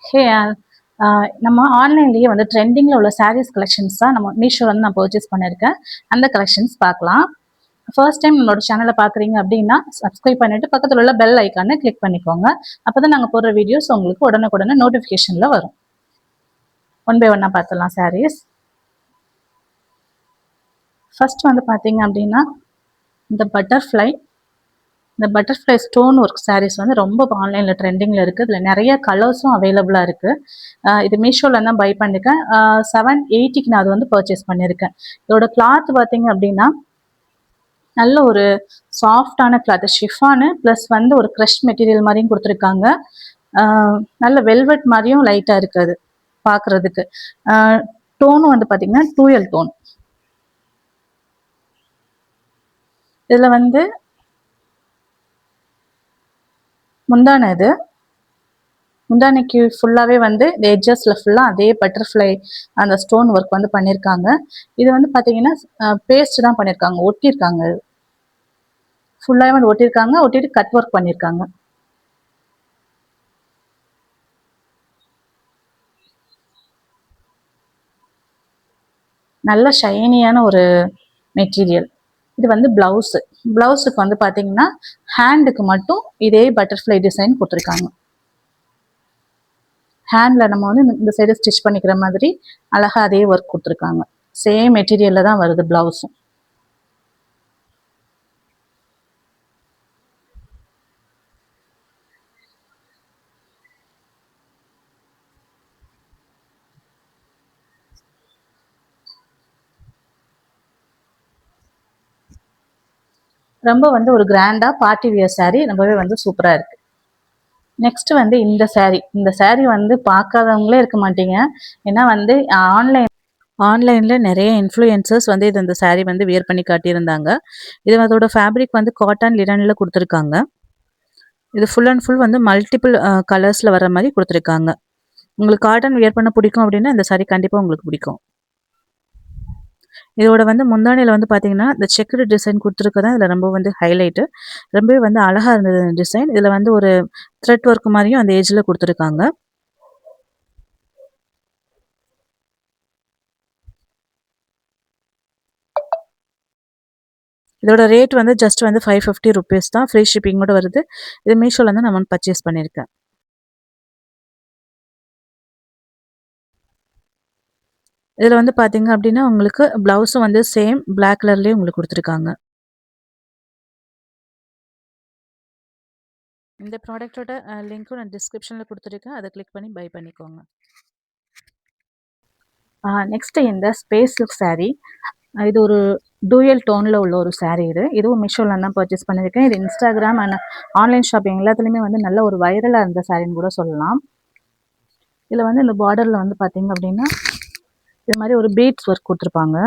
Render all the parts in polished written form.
ஹே நம்ம ஆன்லைன்லேயே வந்து ட்ரெண்டிங்கில் உள்ள சாரீஸ் கலெக்ஷன்ஸ் தான் நம்ம மீஷோ வந்து நான் பர்ச்சேஸ் பண்ணியிருக்கேன். அந்த கலெக்ஷன்ஸ் பார்க்கலாம். ஃபர்ஸ்ட் டைம் நம்மளோட சேனலை பார்க்குறீங்க அப்படின்னா சப்ஸ்கிரைப் பண்ணிட்டு பக்கத்தில் உள்ள பெல் ஐக்கானை கிளிக் பண்ணிக்கோங்க. அப்போ தான் நாங்கள் போடுற வீடியோஸ் உங்களுக்கு உடனுக்குடனே நோட்டிஃபிகேஷனில் வரும். ஒன் பை ஒன்னாக பார்த்துடலாம் சாரீஸ். ஃபர்ஸ்ட் வந்து பார்த்தீங்க அப்படின்னா இந்த பட்டர்ஃப்ளை ஸ்டோன் ஒர்க் சாரீஸ் வந்து ரொம்ப ஆன்லைனில் ட்ரெண்டிங்கில் இருக்குது. இதில் நிறைய கலர்ஸும் அவைலபிளாக இருக்குது. இது மீஷோவில் தான் பை பண்ணியிருக்கேன். 780க்கு நான் அது வந்து பர்ச்சேஸ் பண்ணியிருக்கேன். இதோட கிளாத் பார்த்தீங்க அப்படின்னா நல்ல ஒரு சாஃப்டான கிளாத், ஷிஃபானு ப்ளஸ் வந்து ஒரு க்ரஷ் மெட்டீரியல் மாதிரியும் கொடுத்துருக்காங்க. நல்ல வெல்வெட் மாதிரியும் லைட்டாக இருக்குது பார்க்குறதுக்கு. டோனும் வந்து பார்த்தீங்கன்னா 2L டோன். இதில் வந்து முந்தானைக்கு ஃபுல்லாகவே வந்து இந்த எட்ஜஸில் ஃபுல்லாக அதே பட்டர்ஃப்ளை அந்த ஸ்டோன் ஒர்க் வந்து பண்ணியிருக்காங்க. இது வந்து பார்த்தீங்கன்னா பேஸ்ட் தான் பண்ணியிருக்காங்க, ஒட்டியிருக்காங்க. ஃபுல்லாகவே வந்து ஒட்டிட்டு கட் ஒர்க் பண்ணியிருக்காங்க. நல்ல ஷைனியான ஒரு மெட்டீரியல். இது வந்து ப்ளவுஸுக்கு வந்து பார்த்தீங்கன்னா ஹேண்டுக்கு மட்டும் இதே பட்டர்ஃப்ளை டிசைன் கொடுத்துருக்காங்க. ஹேண்டில் நம்ம வந்து இந்த சைடு ஸ்டிச் பண்ணிக்கிற மாதிரி அழகாக அதே ஒர்க் கொடுத்துருக்காங்க. சேம் மெட்டீரியலில் தான் வருது ப்ளவுஸும். ரொம்ப வந்து ஒரு கிராண்டாக பார்ட்டி வியர் சாரீ, ரொம்பவே வந்து சூப்பராக இருக்குது. நெக்ஸ்ட் வந்து இந்த சாரீ வந்து பார்க்காதவங்களே இருக்க மாட்டீங்க. ஏன்னா வந்து ஆன்லைனில் நிறைய இன்ஃப்ளூயன்சர்ஸ் வந்து இந்த சாரீ வந்து வியர் பண்ணி காட்டியிருந்தாங்க. இது அதோட ஃபேப்ரிக் வந்து காட்டன் லினனில் கொடுத்துருக்காங்க. இது ஃபுல் அண்ட் ஃபுல் வந்து மல்டிபிள் கலர்ஸில் வர மாதிரி கொடுத்துருக்காங்க. உங்களுக்கு காட்டன் வியர் பண்ண பிடிக்கும் அப்படின்னா இந்த சாரீ கண்டிப்பாக உங்களுக்கு பிடிக்கும். இதோட வந்து முந்தானையில் வந்து பார்த்தீங்கன்னா இந்த செக்குடு டிசைன் கொடுத்துருக்கதான் இதில் ரொம்ப வந்து ஹைலைட்டு. ரொம்பவே வந்து அழகாக இருந்தது இந்த டிசைன். இதில் வந்து ஒரு த்ரெட் ஒர்க் மாதிரியும் அந்த ஏஜில் கொடுத்துருக்காங்க. இதோட ரேட் வந்து ஜஸ்ட் வந்து 550 ருபீஸ் தான். ஃப்ரீ ஷிப்பிங்கோட வருது. இது மீஷோவில் வந்து நான் பர்ச்சேஸ் பண்ணியிருக்கேன். இதில் வந்து பார்த்தீங்க அப்படின்னா உங்களுக்கு ப்ளவுஸும் வந்து சேம் பிளாக் கலர்லேயே உங்களுக்கு கொடுத்துருக்காங்க. இந்த ப்ராடக்ட்டோட லிங்க்கும் நான் டிஸ்கிரிப்ஷனில் கொடுத்துருக்கேன். அதை கிளிக் பண்ணி பை பண்ணிக்கோங்க. நெக்ஸ்ட் இந்த ஸ்பேஸ் லுக் சாரீ. இது ஒரு டூயல் டோனில் உள்ள ஒரு சாரீ. இதுவும் மீஷோவில் தான் பர்ச்சேஸ் பண்ணியிருக்கேன். இது இன்ஸ்டாகிராம் அண்ட் ஆன்லைன் ஷாப்பிங் எல்லாத்துலேயுமே வந்து நல்ல ஒரு வைரலாக இருந்த சாரின்னு கூட சொல்லலாம். இதில் வந்து இந்த பார்டரில் வந்து பார்த்தீங்க அப்படின்னா இது மாதிரி ஒரு பீட்ஸ் ஒர்க் கொடுத்துருப்பாங்க.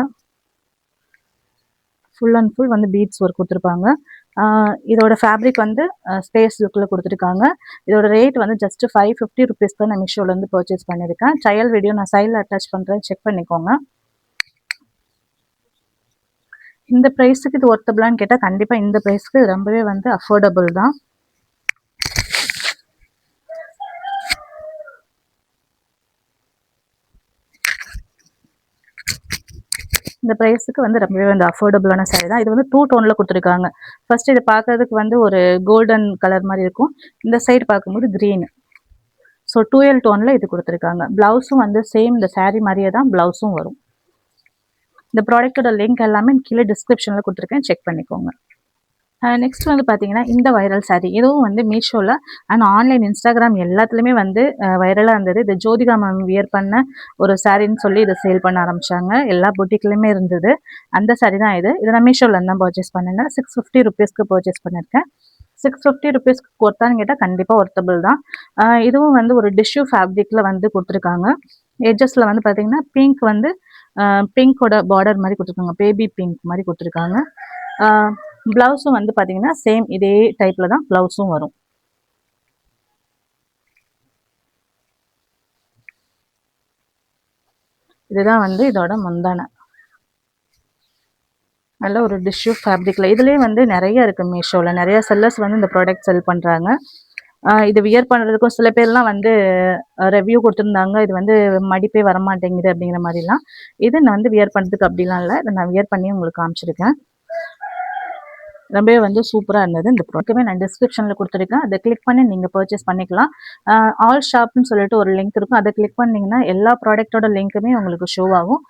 ஃபுல் அண்ட் ஃபுல் வந்து பீட்ஸ் ஒர்க் கொடுத்துருப்பாங்க. இதோட ஃபேப்ரிக் வந்து ஸ்பேஸ் லுக்கில் கொடுத்துருக்காங்க. இதோட ரேட் வந்து ஜஸ்ட் 550 ருபீஸ் தான் நான் மீஷோலேருந்து பர்ச்சேஸ் பண்ணியிருக்கேன். ட்ரையல் வீடியோ நான் சைடில் அட்டாச் பண்ணுறேன், செக் பண்ணிக்கோங்க. இந்த ப்ரைஸுக்கு இது ஒர்த்தபிளான்னு கேட்டால் கண்டிப்பாக இந்த ப்ரைஸ்க்கு ரொம்பவே வந்து அஃபோர்டபுள் தான். இந்த ப்ரைஸுக்கு வந்து ரொம்பவே வந்து அஃபோர்டபுளான சாரீ தான். இது வந்து 2 டோனில் கொடுத்துருக்காங்க. ஃபர்ஸ்ட் இது பார்க்கறதுக்கு வந்து ஒரு கோல்டன் கலர் மாதிரி இருக்கும். இந்த சைடு பார்க்கும்போது க்ரீன். ஸோ 2L டோனில் இது கொடுத்துருக்காங்க. ப்ளவுஸும் வந்து சேம் இந்த சாரீ மாதிரியே தான் ப்ளவுஸும் வரும். இந்த ப்ராடக்ட்டோட லிங்க் எல்லாமே கீழே டிஸ்கிரிப்ஷனில் கொடுத்துருக்கேன், செக் பண்ணிக்கோங்க. நெக்ஸ்ட் வந்து பார்த்தீங்கன்னா இந்த வைரல் சாரீ. இதுவும் வந்து மீஷோவில் அண்ட் ஆன்லைன் இன்ஸ்டாகிராம் எல்லாத்துலேயுமே வந்து வைரலாக இருந்தது. இது ஜோதிகா மேம் வியர் பண்ண ஒரு சாரின்னு சொல்லி இதை சேல் பண்ண ஆரம்பித்தாங்க. எல்லா பொட்டிக்லையுமே இருந்தது. அந்த சாரீ தான் இது. இதை நான் மீஷோவில் தான் பர்ச்சேஸ் பண்ணிங்க. 650 ருபீஸ்க்கு பர்ச்சேஸ் பண்ணியிருக்கேன். 650 ருபீஸ்க்கு ஒர்த்தான்னு கேட்டால் கண்டிப்பாக ஒர்த்தபிள் தான். இதுவும் வந்து ஒரு டிஷ்யூ ஃபேப்ரிக்கில் வந்து கொடுத்துருக்காங்க. எட்ஜஸில் வந்து பார்த்தீங்கன்னா பிங்கோட பார்டர் மாதிரி கொடுத்துருக்காங்க. பேபி பிங்க் மாதிரி கொடுத்துருக்காங்க. ப்ளவுஸும் வந்து பார்த்தீங்கன்னா சேம் இதே டைப்பில் தான் ப்ளவுஸும் வரும். இதுதான் வந்து இதோட முந்தானை. நல்ல ஒரு டிஷ்யூ ஃபேப்ரிக்கில். இதுலேயே வந்து நிறைய இருக்குது. மீஷோவில் நிறைய செல்லர்ஸ் வந்து இந்த ப்ராடக்ட் செல் பண்ணுறாங்க. இது வியர் பண்ணுறதுக்கும் சில பேர்லாம் வந்து ரிவ்யூ கொடுத்துருந்தாங்க, இது வந்து மடிப்பே வரமாட்டேங்குது அப்படிங்கிற மாதிரிலாம். இது நான் வந்து வியர் பண்ணுறதுக்கு அப்படிலாம் இல்லை, இதை நான் வியர் பண்ணி உங்களுக்கு காமிச்சிருக்கேன். ரொம்பவே வந்து சூப்பராக இருந்தது. இந்த ப்ராடக்ட்டுமே நான் டிஸ்கிரிப்ஷனில் கொடுத்துருக்கேன், அதை கிளிக் பண்ணி நீங்கள் பர்ச்சேஸ் பண்ணிக்கலாம். ஆல் ஷாப்னு சொல்லிட்டு ஒரு லிங்க் இருக்கும், அதை கிளிக் பண்ணிங்கன்னா எல்லா ப்ராடக்ட்டோட லிங்க்குமே உங்களுக்கு ஷோ ஆகும்.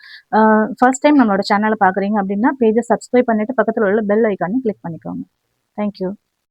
ஃபர்ஸ்ட் டைம் நம்மளோட சேனலை பார்க்குறீங்க அப்படின்னா பேஜை சப்ஸ்கிரைப் பண்ணிவிட்டு பக்கத்தில் உள்ள பெல் ஐக்கானே கிளிக் பண்ணிக்கோங்க. தேங்க்யூ.